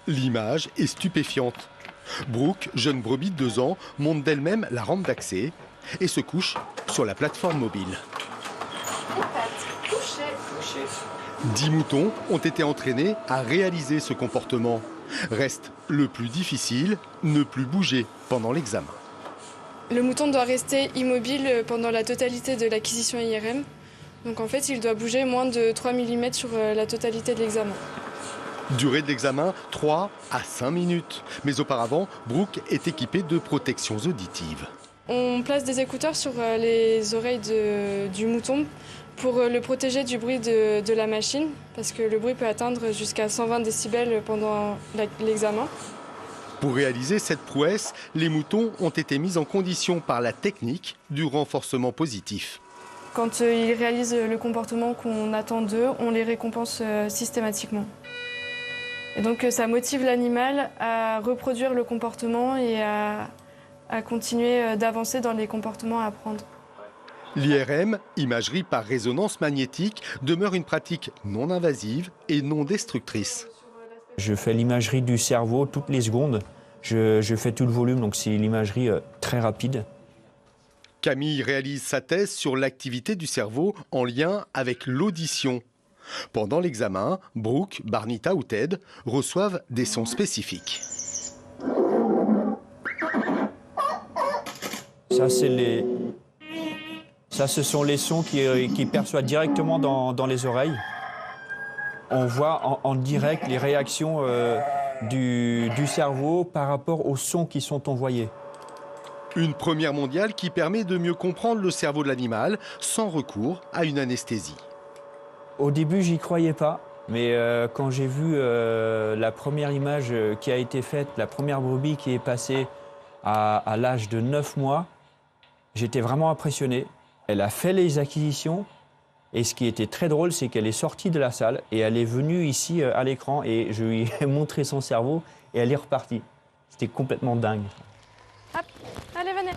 L'image est stupéfiante. Brooke, jeune brebis de 2 ans, monte d'elle-même la rampe d'accès et se couche sur la plateforme mobile. 10 moutons ont été entraînés à réaliser ce comportement. Reste le plus difficile, ne plus bouger pendant l'examen. Le mouton doit rester immobile pendant la totalité de l'acquisition IRM. Donc en fait, il doit bouger moins de 3 mm sur la totalité de l'examen. Durée de l'examen, 3 à 5 minutes. Mais auparavant, Brooke est équipée de protections auditives. On place des écouteurs sur les oreilles du mouton pour le protéger du bruit de la machine, parce que le bruit peut atteindre jusqu'à 120 décibels pendant l'examen. Pour réaliser cette prouesse, les moutons ont été mis en condition par la technique du renforcement positif. Quand ils réalisent le comportement qu'on attend d'eux, on les récompense systématiquement. Et donc ça motive l'animal à reproduire le comportement et à continuer d'avancer dans les comportements à apprendre. L'IRM, imagerie par résonance magnétique, demeure une pratique non invasive et non destructrice. Je fais l'imagerie du cerveau toutes les secondes. Je fais tout le volume, donc c'est l'imagerie très rapide. Camille réalise sa thèse sur l'activité du cerveau en lien avec l'audition. Pendant l'examen, Brooke, Barnita ou Ted reçoivent des sons spécifiques. Ça, ce sont les sons qui perçoivent directement dans les oreilles. On voit en direct les réactions du cerveau par rapport aux sons qui sont envoyés. Une première mondiale qui permet de mieux comprendre le cerveau de l'animal sans recours à une anesthésie. Au début, j'y croyais pas, mais quand j'ai vu la première image qui a été faite, la première brebis qui est passée à l'âge de 9 mois, j'étais vraiment impressionné. Elle a fait les acquisitions et ce qui était très drôle, c'est qu'elle est sortie de la salle et elle est venue ici à l'écran et je lui ai montré son cerveau et elle est repartie. C'était complètement dingue. Hop, allez, venez.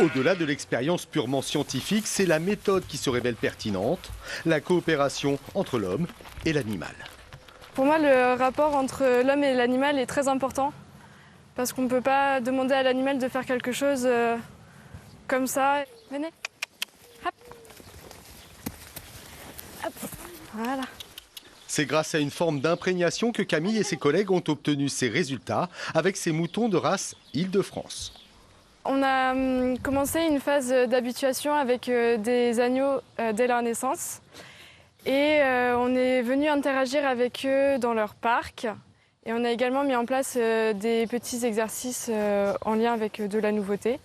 Au-delà de l'expérience purement scientifique, c'est la méthode qui se révèle pertinente, la coopération entre l'homme et l'animal. Pour moi, le rapport entre l'homme et l'animal est très important parce qu'on ne peut pas demander à l'animal de faire quelque chose comme ça. Venez. Hop. Hop. Voilà. C'est grâce à une forme d'imprégnation que Camille et ses collègues ont obtenu ces résultats avec ces moutons de race Île-de-France. On a commencé une phase d'habituation avec des agneaux dès leur naissance et on est venu interagir avec eux dans leur parc et on a également mis en place des petits exercices en lien avec de la nouveauté.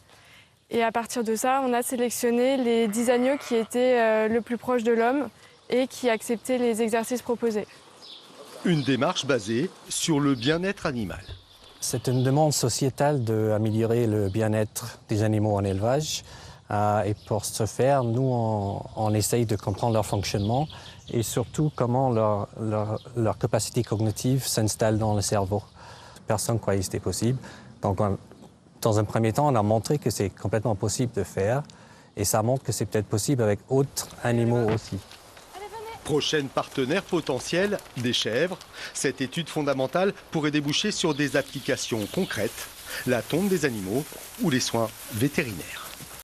Et à partir de ça, on a sélectionné les 10 agneaux qui étaient le plus proches de l'homme et qui acceptaient les exercices proposés. Une démarche basée sur le bien-être animal. C'est une demande sociétale d'améliorer le bien-être des animaux en élevage. Et pour ce faire, nous, on essaye de comprendre leur fonctionnement et surtout comment leur capacité cognitive s'installe dans le cerveau. Personne ne croyait que c'était possible. Donc, dans un premier temps, on a montré que c'est complètement possible de faire. Et ça montre que c'est peut-être possible avec d'autres animaux aussi. Prochaine partenaire potentielle, des chèvres. Cette étude fondamentale pourrait déboucher sur des applications concrètes, la tonte des animaux ou les soins vétérinaires.